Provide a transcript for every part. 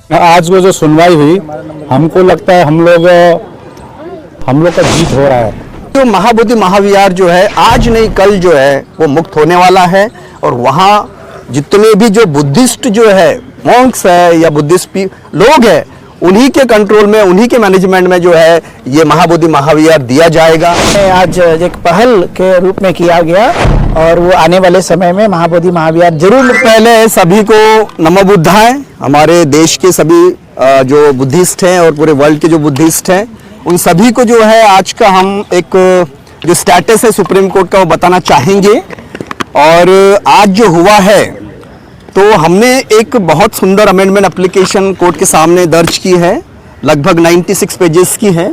आज वो जो सुनवाई हुई, हमको लगता है हम लोग का जीत हो रहा है। तो महाबोधि महाविहार जो है आज नहीं कल जो है वो मुक्त होने वाला है और वहाँ जितने भी जो बुद्धिस्ट जो है मॉन्क्स है या बुद्धिस्ट लोग हैं उन्हीं के कंट्रोल में, उन्हीं के मैनेजमेंट में जो है ये महाबोधि महाविहार दिया जाएगा। आज एक पहल के रूप में किया गया और वो आने वाले समय में महाबोधि महाविहार जरूर। पहले सभी को नमो बुद्धाय। हमारे देश के सभी जो बुद्धिस्ट हैं और पूरे वर्ल्ड के जो बुद्धिस्ट हैं उन सभी को जो है आज का हम एक जो स्टेटस है सुप्रीम कोर्ट का वो बताना चाहेंगे। और आज जो हुआ है तो हमने एक बहुत सुंदर अमेंडमेंट एप्लीकेशन कोर्ट के सामने दर्ज की है, लगभग 96 पेजेस की है।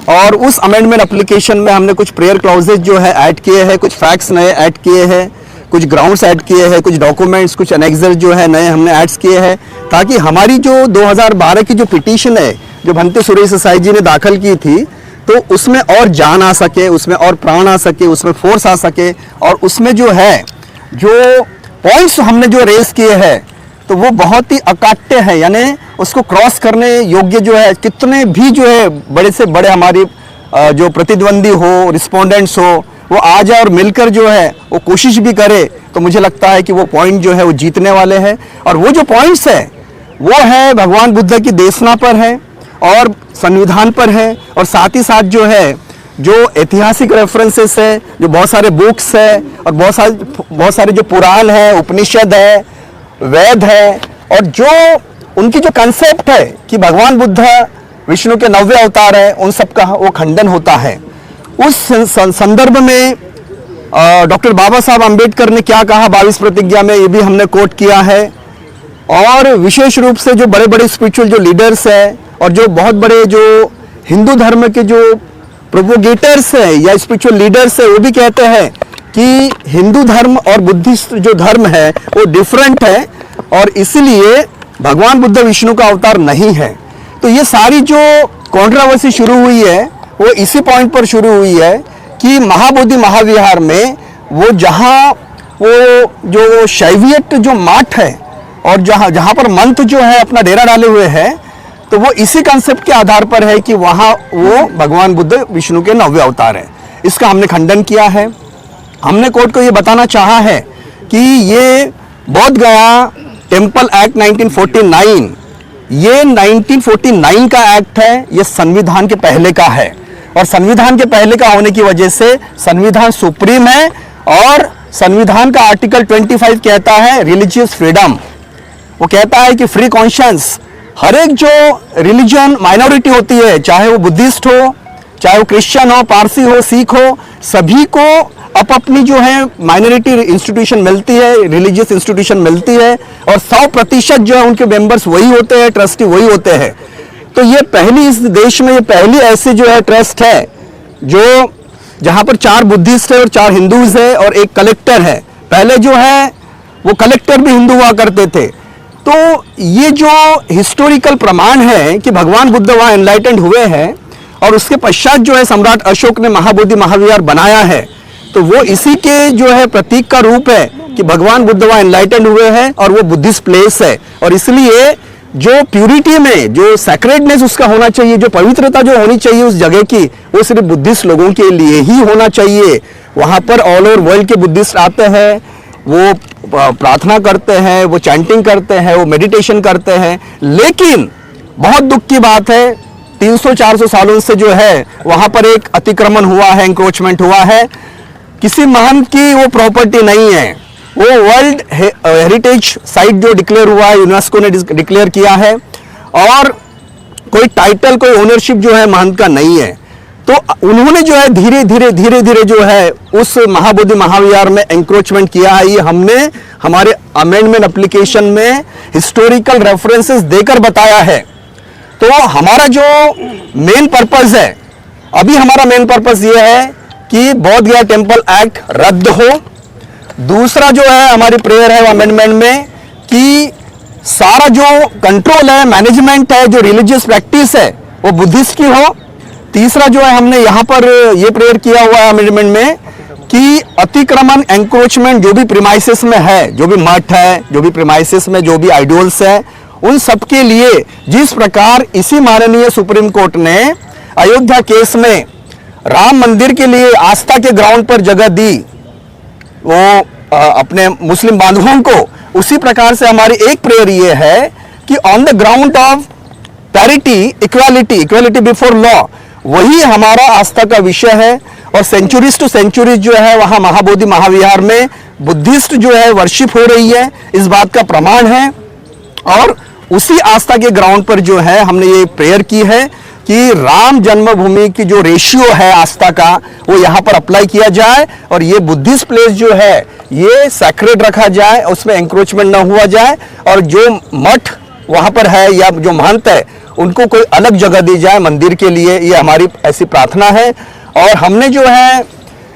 और उस अमेंडमेंट एप्लीकेशन में हमने कुछ प्रेयर क्लॉजेज जो है ऐड किए हैं, कुछ फैक्ट्स नए ऐड किए हैं, कुछ ग्राउंड्स ऐड किए हैं, कुछ डॉक्यूमेंट्स, कुछ एनेक्सर जो है नए हमने ऐड्स किए हैं, ताकि हमारी जो 2012 की जो पिटीशन है जो भंते सुरेश साई जी ने दाखिल की थी तो उसमें और जान आ सके, उसमें और प्राण आ सके, उसमें फोर्स आ सके। और उसमें जो है जो पॉइंट्स हमने जो रेस किए हैं तो वो बहुत ही अकाट्य है, यानी उसको क्रॉस करने योग्य जो है। कितने भी जो है बड़े से बड़े हमारी जो प्रतिद्वंदी हो, रिस्पोंडेंट्स हो, वो आ जाए और मिलकर जो है वो कोशिश भी करे तो मुझे लगता है कि वो पॉइंट जो है वो जीतने वाले हैं। और वो जो पॉइंट्स है वो है भगवान बुद्ध की देशना पर है और संविधान पर है, और साथ ही साथ जो है जो ऐतिहासिक रेफरेंसेस है, जो बहुत सारे बुक्स है और बहुत सारे जो पुराण है, उपनिषद है, वेद है, और जो उनकी जो कंसेप्ट है कि भगवान बुद्ध विष्णु के 90 अवतार है, उन सब का वो खंडन होता है। उस संदर्भ में डॉक्टर बाबा साहब अम्बेडकर ने क्या कहा 22 प्रतिज्ञा में, ये भी हमने कोट किया है। और विशेष रूप से जो बड़े बड़े स्पिरिचुअल जो लीडर्स हैं और जो बहुत बड़े जो हिंदू धर्म के जो प्रोपोगेटर्स हैं या स्पिरिचुअल लीडर्स हैं वो भी कहते हैं कि हिंदू धर्म और बुद्धिस्ट जो धर्म है वो डिफरेंट है और इसलिए भगवान बुद्ध विष्णु का अवतार नहीं है। तो ये सारी जो कंट्रोवर्सी शुरू हुई है वो इसी पॉइंट पर शुरू हुई है कि महाबोधि महाविहार में वो जहाँ वो जो शैवियत जो मठ है और जहाँ पर मंथ जो है अपना डेरा डाले हुए हैं तो वो इसी कंसेप्ट के आधार पर है कि वहाँ वो भगवान बुद्ध विष्णु के 90 अवतार है। इसका हमने खंडन किया है। हमने कोर्ट को ये बताना चाहा है कि ये बोध गया टेम्पल एक्ट 1949, ये 1949 का एक्ट है, ये संविधान के पहले का है। और संविधान के पहले का होने की वजह से संविधान सुप्रीम है और संविधान का आर्टिकल 25 कहता है रिलीजियस फ्रीडम। वो कहता है कि फ्री कॉन्शियंस, हर एक जो रिलीजन माइनॉरिटी होती है, चाहे वो बुद्धिस्ट हो, चाहे वो क्रिश्चियन हो, पारसी हो, सिख हो, सभी को अपनी जो है माइनॉरिटी इंस्टीट्यूशन मिलती है, रिलीजियस इंस्टीट्यूशन मिलती है और 100% जो है उनके मेंबर्स वही होते हैं, ट्रस्टी वही होते हैं। तो ये पहली इस देश में ये पहली ऐसी जो है ट्रस्ट है जो जहाँ पर 4 बुद्धिस्ट है और 4 हिंदूज है और एक कलेक्टर है। पहले जो है वो कलेक्टर भी हिंदू हुआ करते थे। तो ये जो हिस्टोरिकल प्रमाण है कि भगवान बुद्ध वहाँ एनलाइटेंड हुए हैं और उसके पश्चात जो है सम्राट अशोक ने महाबोधि महाविहार बनाया है, तो वो इसी के जो है प्रतीक का रूप है कि भगवान बुद्ध वहाँ एनलाइटेंड हुए हैं और वो बुद्धिस्ट प्लेस है। और इसलिए जो प्यूरिटी में जो सैक्रेडनेस उसका होना चाहिए, जो पवित्रता जो होनी चाहिए उस जगह की, वो सिर्फ बुद्धिस्ट लोगों के लिए ही होना चाहिए। वहाँ पर ऑल ओवर वर्ल्ड के बुद्धिस्ट आते हैं, वो प्रार्थना करते हैं, वो चैंटिंग करते हैं, वो मेडिटेशन करते हैं। लेकिन बहुत दुख की बात है 300-400 सालों से जो है वहाँ पर एक अतिक्रमण हुआ है, एंक्रोचमेंट हुआ है। किसी महंत की वो प्रॉपर्टी नहीं है, वो वर्ल्ड हेरिटेज साइट जो डिक्लेयर हुआ है, यूनेस्को ने डिक्लेयर किया है और कोई टाइटल, कोई ओनरशिप जो है महंत का नहीं है। तो उन्होंने जो है धीरे धीरे जो है उस महाबोधि महाविहार में एंक्रोचमेंट किया है। ये हमने हमारे अमेंडमेंट एप्लीकेशन में हिस्टोरिकल रेफरेंसेस देकर बताया है। तो हमारा जो मेन पर्पस है, अभी हमारा मेन पर्पस ये है कि बोध गया टेम्पल एक्ट रद्द हो। दूसरा जो है हमारी प्रेयर है वो अमेंडमेंट में कि सारा जो कंट्रोल है, मैनेजमेंट है, जो रिलीजियस प्रैक्टिस है वो बुद्धिस्ट की हो। तीसरा जो है हमने यहाँ पर ये प्रेयर किया हुआ है अमेंडमेंट में कि अतिक्रमण, एंक्रोचमेंट जो भी प्रीमाइसेस में है, जो भी मठ है, जो भी प्रीमाइसेस में जो भी आइडियल्स है, उन सबके लिए जिस प्रकार इसी माननीय सुप्रीम कोर्ट ने अयोध्या केस में राम मंदिर के लिए आस्था के ग्राउंड पर जगह दी वो अपने मुस्लिम बांधवों को, उसी प्रकार से हमारी एक प्रेयर ये है कि on the ground of parity, equality before law, वही हमारा आस्था का विषय है। और सेंचुरीज टू सेंचुरीज जो है वहां महाबोधि महाविहार में बुद्धिस्ट जो है वर्शिप हो रही है, इस बात का प्रमाण है। और उसी आस्था के ग्राउंड पर जो है हमने ये प्रेयर की है कि राम जन्मभूमि की जो रेशियो है आस्था का, वो यहाँ पर अप्लाई किया जाए और ये बुद्धिस्ट प्लेस जो है ये सैक्रेड रखा जाए, उसमें एंक्रोचमेंट ना हुआ जाए, और जो मठ वहाँ पर है या जो महंत है उनको कोई अलग जगह दी जाए मंदिर के लिए, ये हमारी ऐसी प्रार्थना है। और हमने जो है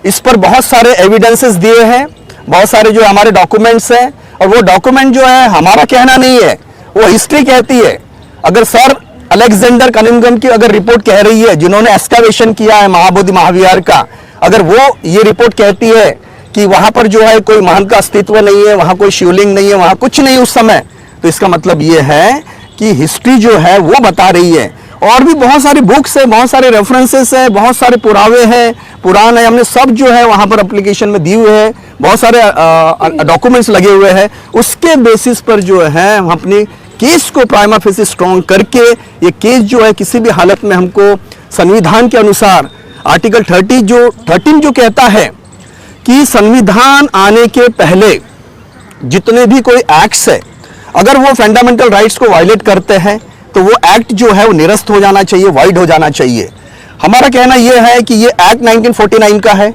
इस पर बहुत सारे एविडेंसेस दिए हैं, बहुत सारे जो हमारे डॉक्यूमेंट्स हैं, और वो डॉक्यूमेंट जो है हमारा कहना नहीं है, वो हिस्ट्री कहती है। अगर सर अलेक्जेंडर कनिंघम की अगर रिपोर्ट कह रही है, जिन्होंने एक्सकवेशन किया है महाबोधि महाविहार का, अगर वो ये रिपोर्ट कहती है कि वहां पर जो है कोई महंत का अस्तित्व नहीं है, वहां कोई शिवलिंग नहीं है, वहां कुछ नहीं उस समय, तो इसका मतलब ये है कि हिस्ट्री जो है वो बता रही है। और भी बहुत सारी बुक्स है, बहुत सारे रेफरेंसेस है, बहुत सारे पुरावे हैं, पुराण है, हमने सब जो है वहां पर एप्लीकेशन में दिए हुए हैं, बहुत सारे डॉक्यूमेंट्स लगे हुए हैं। उसके बेसिस पर जो है हम अपनी केस को प्राइमा फेसी स्ट्रॉन्ग करके, ये केस जो है किसी भी हालत में हमको संविधान के अनुसार आर्टिकल 13 जो कहता है कि संविधान आने के पहले जितने भी कोई एक्ट्स है, अगर वो फंडामेंटल राइट्स को वायलेट करते हैं तो वो एक्ट जो है वो निरस्त हो जाना चाहिए, वाइड हो जाना चाहिए। हमारा कहना यह है कि ये एक्ट 1949 का है,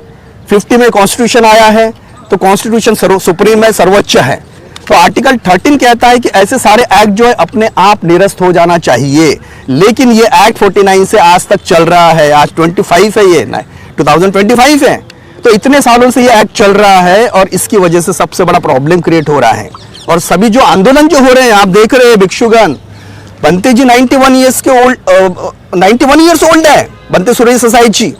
50 में कॉन्स्टिट्यूशन आया है, तो कॉन्स्टिट्यूशन सुप्रीम है, सर्वोच्च है। तो आर्टिकल 13 कहता है कि ऐसे सारे एक्ट जो है अपने आप निरस्त हो जाना चाहिए। लेकिन ये एक्ट 49 से आज तक चल रहा है, आज 25 है, ये 2025 है, तो इतने सालों से ये एक्ट चल रहा है और इसकी वजह से सबसे बड़ा प्रॉब्लम क्रिएट हो रहा है। और सभी जो आंदोलन जो हो रहे हैं, आप देख रहे हैं भिक्षुगण, बंते जी 91 ईयर्स ओल्ड है, बंते सूर्य सोसाइटी,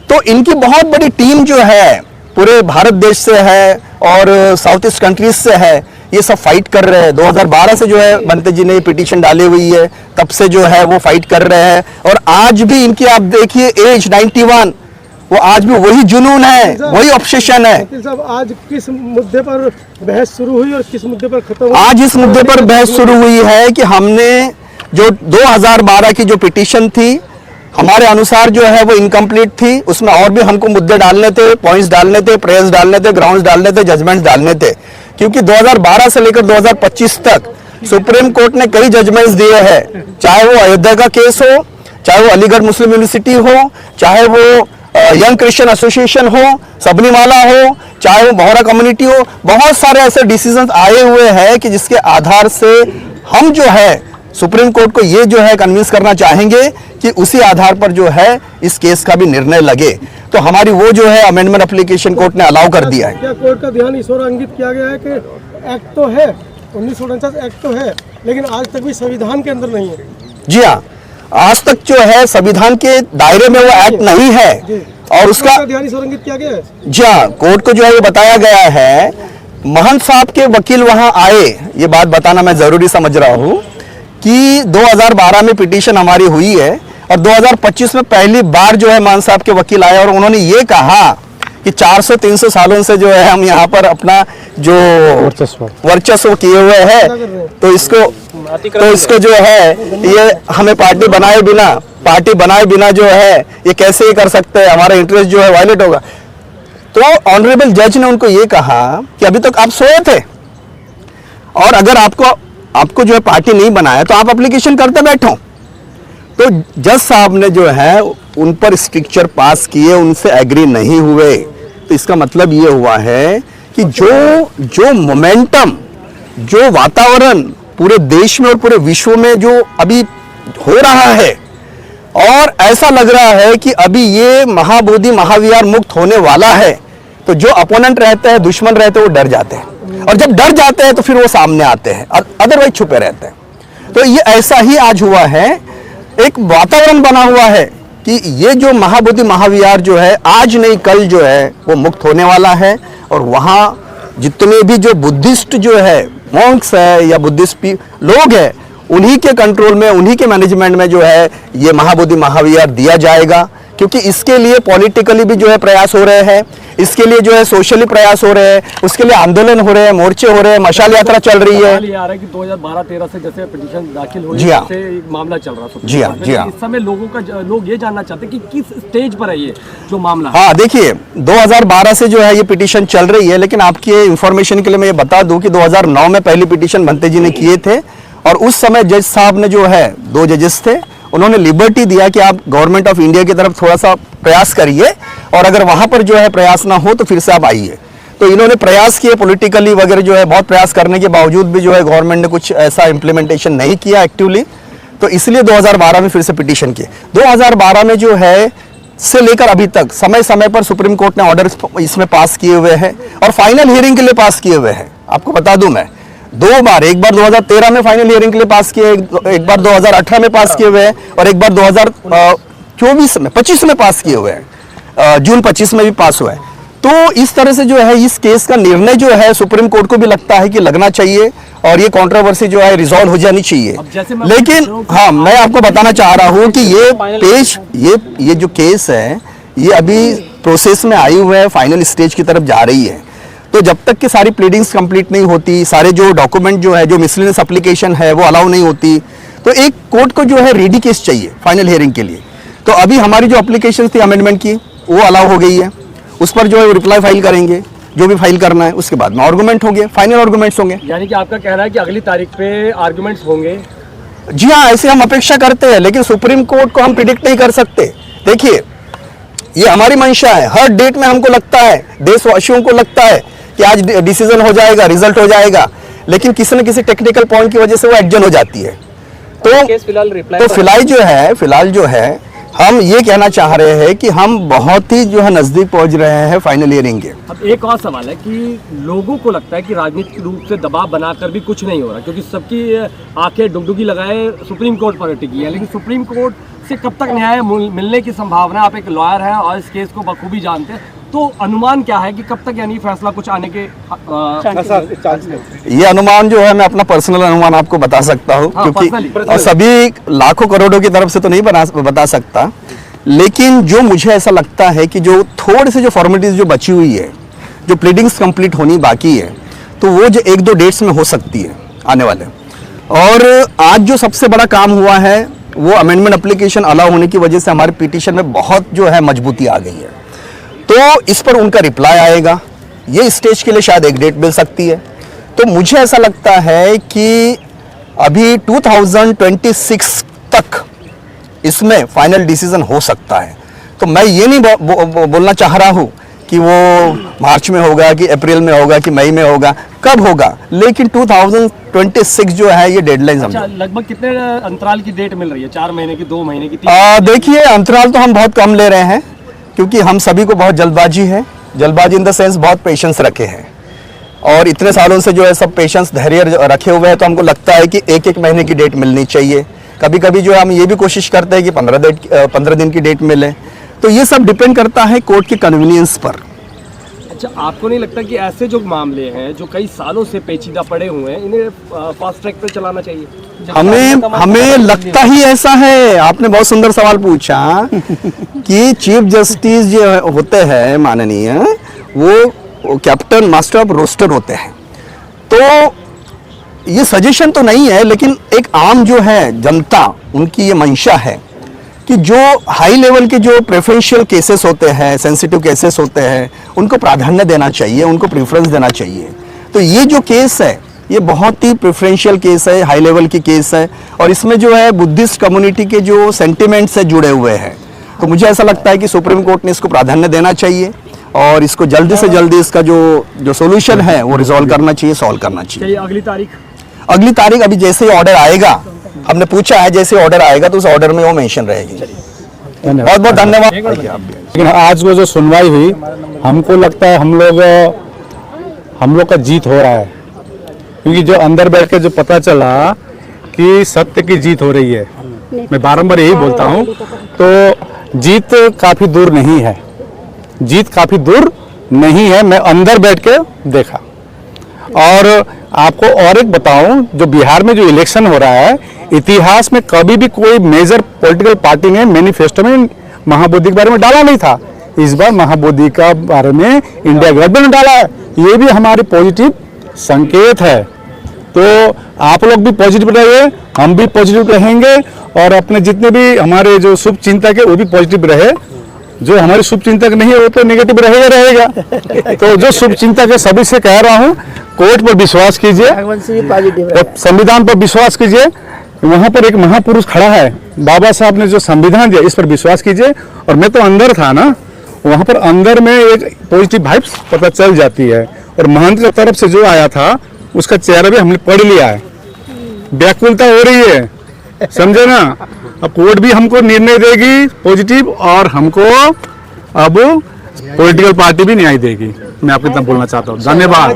तो इनकी बहुत बड़ी टीम जो है पूरे भारत देश से है और साउथ ईस्ट कंट्रीज से है, ये सब फाइट कर रहे हैं। 2012 से जो है बंते जी ने पिटीशन डाली हुई है, तब से जो है वो फाइट कर रहे हैं। और आज भी इनकी आप देखिए एज 91, वो आज भी वही जुनून है, वही ऑब्सेशन है। साहब, आज किस मुद्दे पर बहस शुरू हुई और किस मुद्दे पर खत्म हुई? आज इस मुद्दे पर बहस शुरू हुई है कि हमने जो 2012 की जो पिटीशन थी, हमारे अनुसार जो है वो इनकम्प्लीट थी, उसमें और भी हमको मुद्दे डालने थे, पॉइंट्स डालने थे, प्रेयर्स डालने थे, ग्राउंड्स डालने थे, जजमेंट्स डालने थे। क्योंकि 2012 से लेकर 2025 तक सुप्रीम कोर्ट ने कई जजमेंट्स दिए हैं, चाहे वो अयोध्या का केस हो, चाहे वो अलीगढ़ मुस्लिम यूनिवर्सिटी हो, चाहे वो यंग क्रिश्चियन एसोसिएशन हो, सबरीमाला हो, चाहे वो मोहरा कम्युनिटी हो, बहुत सारे ऐसे डिसीजंस आए हुए हैं कि जिसके आधार से हम जो है सुप्रीम कोर्ट को ये जो है कन्विंस करना चाहेंगे कि उसी आधार पर जो है इस केस का भी निर्णय लगे। तो हमारी वो जो है अमेंडमेंट एप्लीकेशन कोर्ट ने अलाउ कर दिया है। क्या कोर्ट का ध्यान इस ओर इंगित किया गया है कि एक्ट तो है, 1949 एक्ट तो है, लेकिन आज तक भी संविधान के अंदर नहीं है? जी हाँ, आज तक जो है संविधान के दायरे में वो एक्ट नहीं है और उसका ध्यान इस ओर इंगित किया गया है। जी हाँ, कोर्ट को जो है ये बताया गया है, महंत साहब के वकील वहां आए, ये बात बताना मैं जरूरी समझ रहा हूं कि 2012 में पिटीशन हमारी हुई है और 2025 में पहली बार जो है महंत साहब के वकील आए और उन्होंने ये कहा कि 400-300 सालों से जो है हम यहाँ पर अपना जो वर्चस्व किए हुए हैं, तो इसको जो है ये हमें पार्टी बनाए बिना जो है ये कैसे ये कर सकते हैं, हमारा इंटरेस्ट जो है वायलेट होगा। तो ऑनरेबल जज ने उनको ये कहा कि अभी तक आप सोए थे और अगर आपको जो है पार्टी नहीं बनाया तो आप एप्लीकेशन करते बैठो। तो जज साहब ने जो है उन पर स्ट्रिक्चर पास किए, उनसे एग्री नहीं हुए। तो इसका मतलब ये हुआ है कि जो मोमेंटम, जो वातावरण पूरे देश में और पूरे विश्व में जो अभी हो रहा है और ऐसा लग रहा है कि अभी ये महाबोधि महाविहार मुक्त होने वाला है, तो जो अपोनेंट रहते हैं, दुश्मन रहते हैं, वो डर जाते हैं और जब डर जाते हैं तो फिर वो सामने आते हैं, अदरवाइज छुपे रहते हैं। तो ये ऐसा ही आज हुआ है, एक वातावरण बना हुआ है कि ये जो महाबोधि महाविहार जो है आज नहीं कल जो है वो मुक्त होने वाला है और वहाँ जितने भी जो बुद्धिस्ट जो है मॉन्क्स है या बुद्धिस्ट लोग हैं उन्हीं के कंट्रोल में, उन्हीं के मैनेजमेंट में जो है ये महाबोधि महाविहार दिया जाएगा, क्योंकि इसके लिए पॉलिटिकली भी जो है प्रयास हो रहे हैं, इसके लिए जो है सोशली प्रयास हो रहे हैं, उसके लिए आंदोलन हो रहे हैं, मोर्चे हो रहे हैं, मशाल यात्रा चल रही है। ये आ रहा है कि 2012-13 से जैसे पिटीशन दाखिल हुई, जी हाँ। से एक मामला चल रहा था। जी हाँ, जी हाँ। इस समय लोग ये जानना चाहते हैं कि किस स्टेज पर है ये जो मामला है। हाँ देखिए, 2012 से जो है ये पिटीशन चल रही है, लेकिन आपके इंफॉर्मेशन के लिए मैं ये बता दूं कि 2009 में पहली पिटीशन भंते जी ने किए थे, और उस समय जज साहब ने जो है, 2 जजेस थे, उन्होंने लिबर्टी दिया कि आप गवर्नमेंट ऑफ इंडिया की तरफ थोड़ा सा प्रयास करिए, और अगर वहां पर जो है प्रयास ना हो तो फिर से आप आइए। तो इन्होंने प्रयास किए पॉलिटिकली वगैरह, जो है बहुत प्रयास करने के बावजूद भी जो है गवर्नमेंट ने कुछ ऐसा इम्प्लीमेंटेशन नहीं किया एक्टिवली, तो इसलिए 2012 में फिर से पिटीशन किए। 2012 में जो है से लेकर अभी तक समय समय पर सुप्रीम कोर्ट ने ऑर्डर इसमें पास किए हुए हैं, और फाइनल हियरिंग के लिए पास किए हुए हैं। आपको बता दूं मैं 2 बार, एक बार 2013 में फाइनल हियरिंग के लिए पास किए, एक बार 2018 में पास किए हुए हैं, और एक बार 2025 में पास किए हुए हैं, जून 25 में भी पास हुआ है। तो इस तरह से जो है इस केस का निर्णय जो है सुप्रीम कोर्ट को भी लगता है कि लगना चाहिए, और ये कंट्रोवर्सी जो है रिजॉल्व हो जानी चाहिए। लेकिन हाँ, मैं आपको बताना चाह रहा हूँ कि ये जो केस है ये अभी प्रोसेस में आई हुई है, फाइनल स्टेज की तरफ जा रही है। तो जब तक कि सारी प्लीडिंग्स कंप्लीट नहीं होती, सारे जो डॉक्यूमेंट जो है, जो मिसलेनियस एप्लीकेशन है वो अलाउ नहीं होती, तो एक कोर्ट को जो है रेडी केस चाहिए फाइनल हियरिंग के लिए। तो अभी हमारी जो एप्लीकेशन थी अमेंडमेंट की वो अलाउ हो गई है, उस पर जो है रिप्लाई फाइल करेंगे, जो भी फाइल करना है, उसके बाद में आर्गूमेंट होंगे, फाइनल आर्गूमेंट्स होंगे। यानी कि आपका कहना है कि अगली तारीख पे आर्गुमेंट्स होंगे? जी हाँ, ऐसे हम अपेक्षा करते हैं, लेकिन सुप्रीम कोर्ट को हम प्रिडिक्ट नहीं कर सकते। देखिए, ये हमारी मंशा है, हर डेट में हमको लगता है, देशवासियों को लगता है कि आज डिसीजन हो जाएगा, रिजल्ट हो जाएगा, लेकिन किसी न किसी टेक्निकल पॉइंट की वजह से वो एडजन हो जाती है। तो फिलहाल जो है हम ये कहना चाह रहे हैं कि हम बहुत ही जो है नजदीक पहुंच रहे हैं फाइनल हियरिंग के। अब एक और सवाल है कि लोगों को लगता है कि राजनीतिक रूप से दबाव बनाकर भी कुछ नहीं हो रहा, क्योंकि सबकी आंखें डुगडुगी लगाए सुप्रीम कोर्ट पर टिकी है, लेकिन सुप्रीम कोर्ट से कब तक न्याय मिलने की संभावना? आप एक लॉयर हैं और इस केस को बखूबी जानते हैं, तो अनुमान क्या है कि कब तक यानी फैसला कुछ आने के ये अनुमान जो है मैं अपना पर्सनल अनुमान आपको बता सकता हूँ, क्योंकि सभी लाखों करोड़ों की तरफ से तो नहीं बता सकता, लेकिन जो मुझे ऐसा लगता है कि जो थोड़े से जो फॉर्मेलिटीज जो बची हुई है, जो प्लीडिंग्स कंप्लीट होनी बाकी है, तो वो जो 1-2 डेट्स में हो सकती है आने वाले। और आज जो सबसे बड़ा काम हुआ है वो अमेंडमेंट एप्लीकेशन अलाउ होने की वजह से हमारे पिटीशन में बहुत जो है मजबूती आ गई है। तो इस पर उनका रिप्लाई आएगा, ये स्टेज के लिए शायद एक डेट मिल सकती है। तो मुझे ऐसा लगता है कि अभी 2026 तक इसमें फाइनल डिसीजन हो सकता है। तो मैं ये नहीं बोलना चाह रहा हूँ कि वो मार्च में होगा, कि अप्रैल में होगा, कि मई में होगा, कब होगा, लेकिन 2026 जो है ये डेडलाइन समझो। अच्छा, लगभग कितने अंतराल की डेट मिल रही है? 4 महीने की, 2 महीने की? देखिए, अंतराल तो हम बहुत कम ले रहे हैं, क्योंकि हम सभी को बहुत जल्दबाजी है, जल्दबाजी इन द सेंस बहुत पेशेंस रखे हैं, और इतने सालों से जो है सब पेशेंस धैर्य रखे हुए हैं। तो हमको लगता है कि 1-1 महीने की डेट मिलनी चाहिए। कभी कभी जो हम ये भी कोशिश करते हैं कि 15 दिन की डेट मिले। तो ये सब डिपेंड करता है कोर्ट के कन्वीनियंस पर। अच्छा, आपको नहीं लगता कि ऐसे जो मामले हैं जो कई सालों से पेचीदा पड़े हुए हैं, इन्हें फास्ट ट्रैक पे चलाना चाहिए? हमें लगता ही ऐसा है। आपने बहुत सुंदर सवाल पूछा कि चीफ जस्टिस जो होते हैं माननीय, वो कैप्टन मास्टर ऑफ रोस्टर होते हैं। तो ये सजेशन तो नहीं है, लेकिन एक आम जो है जनता, उनकी ये मंशा है कि जो हाई लेवल के जो प्रेफरेंशियल केसेस होते हैं, सेंसिटिव केसेस होते हैं, उनको प्राधान्य देना चाहिए, उनको प्रेफरेंस देना चाहिए। तो ये जो केस है ये बहुत ही प्रेफरेंशियल केस है, हाई लेवल की केस है, और इसमें जो है बुद्धिस्ट कम्युनिटी के जो सेंटिमेंट्स से जुड़े हुए हैं। तो मुझे ऐसा लगता है कि सुप्रीम कोर्ट ने इसको प्राधान्य देना चाहिए, और इसको जल्दी से जल्दी इसका जो सोल्यूशन है वो रिजॉल्व करना चाहिए, सॉल्व करना चाहिए। अगली तारीख अभी जैसे ही ऑर्डर आएगा, हमने पूछा है, जैसे ऑर्डर आएगा तो उस ऑर्डर में वो मेंशन रहेगी। बहुत बहुत धन्यवाद। लेकिन आज वो जो सुनवाई हुई, हमको लगता है हम लोग का जीत हो रहा है, क्योंकि जो अंदर बैठ के जो पता चला कि सत्य की जीत हो रही है। मैं बारंबार यही बोलता हूँ, तो जीत काफी दूर नहीं है, जीत काफी दूर नहीं है। मैं अंदर बैठ के देखा, और आपको और एक बताऊं, जो बिहार में जो इलेक्शन हो रहा है, इतिहास में कभी भी कोई मेजर पॉलिटिकल पार्टी ने मैनिफेस्टो में महाबोधि के बारे में डाला नहीं था। इस बार महाबोधि का बारे में इंडिया गठबंधन ने डाला है, ये भी हमारी पॉजिटिव संकेत है। तो आप लोग भी पॉजिटिव रहिए, हम भी पॉजिटिव रहेंगे, और अपने जितने भी हमारे जो शुभ चिंतक है वो भी पॉजिटिव रहे। जो हमारे शुभ चिंतक नहीं है वो तो नेगेटिव रहेगा। तो जो शुभ चिंतक है सभी से कह रहा हूँ, कोर्ट पर विश्वास कीजिए और संविधान पर विश्वास कीजिए। वहाँ पर एक महापुरुष खड़ा है, बाबा साहब ने जो संविधान दिया, इस पर विश्वास कीजिए। और मैं तो अंदर था ना, वहाँ पर अंदर में एक पॉजिटिव वाइब्स पता चल जाती है। और महंत की तरफ से जो आया था उसका चेहरा भी हमने पढ़ लिया है, व्याकुलता हो रही है, समझे ना। अब कोर्ट भी हमको निर्णय देगी पॉजिटिव, और हमको अब पॉलिटिकल पार्टी भी न्याय देगी। मैं आपको इतना बोलना चाहता हूँ। धन्यवाद।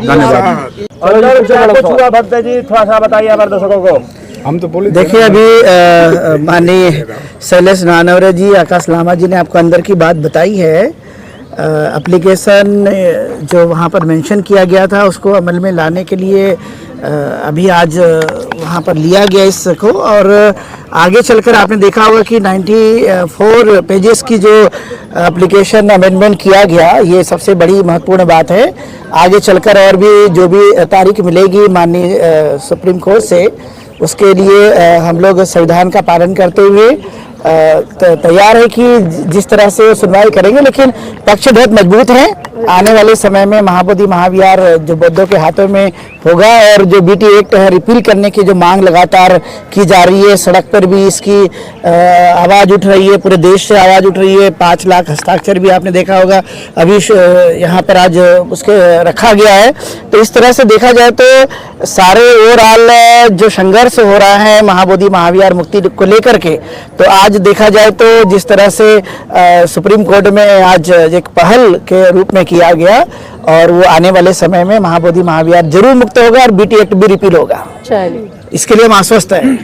भक्त जी थोड़ा सा बताइए हमारे दर्शकों को। हम तो बोले देखिए, अभी माननीय शैलेश नानवरे जी, आकाश लामा जी ने आपको अंदर की बात बताई है। एप्लीकेशन जो वहाँ पर मेंशन किया गया था उसको अमल में लाने के लिए अभी आज वहाँ पर लिया गया इसको, और आगे चलकर आपने देखा होगा कि 94 पेजेस की जो एप्लीकेशन अमेंडमेंट किया गया, ये सबसे बड़ी महत्वपूर्ण बात है। आगे चलकर और भी जो भी तारीख मिलेगी माननीय सुप्रीम कोर्ट से, उसके लिए हम लोग संविधान का पालन करते हुए तैयार है कि जिस तरह से सुनवाई करेंगे। लेकिन पक्ष बहुत मजबूत है। आने वाले समय में महाबोधि महाविहार जो बौद्धों के हाथों में होगा, और जो बीटी एक्ट है रिपील करने की जो मांग लगातार की जा रही है, सड़क पर भी इसकी आवाज़ उठ रही है, पूरे देश से आवाज़ उठ रही है। 5 लाख हस्ताक्षर भी आपने देखा होगा अभी यहाँ पर आज उसके रखा गया है। तो इस तरह से देखा जाए तो सारे ओवरऑल जो संघर्ष हो रहा है महाबोधि महाविहार मुक्ति को लेकर के, तो आज देखा जाए तो जिस तरह से सुप्रीम कोर्ट में आज एक पहल के रूप में किया गया, और वो आने वाले समय में महाबोधि महाविहार जरूर मुक्त होगा और बीटी एक्ट भी रिपील होगा। इसके लिए हम आश्वस्त हैं।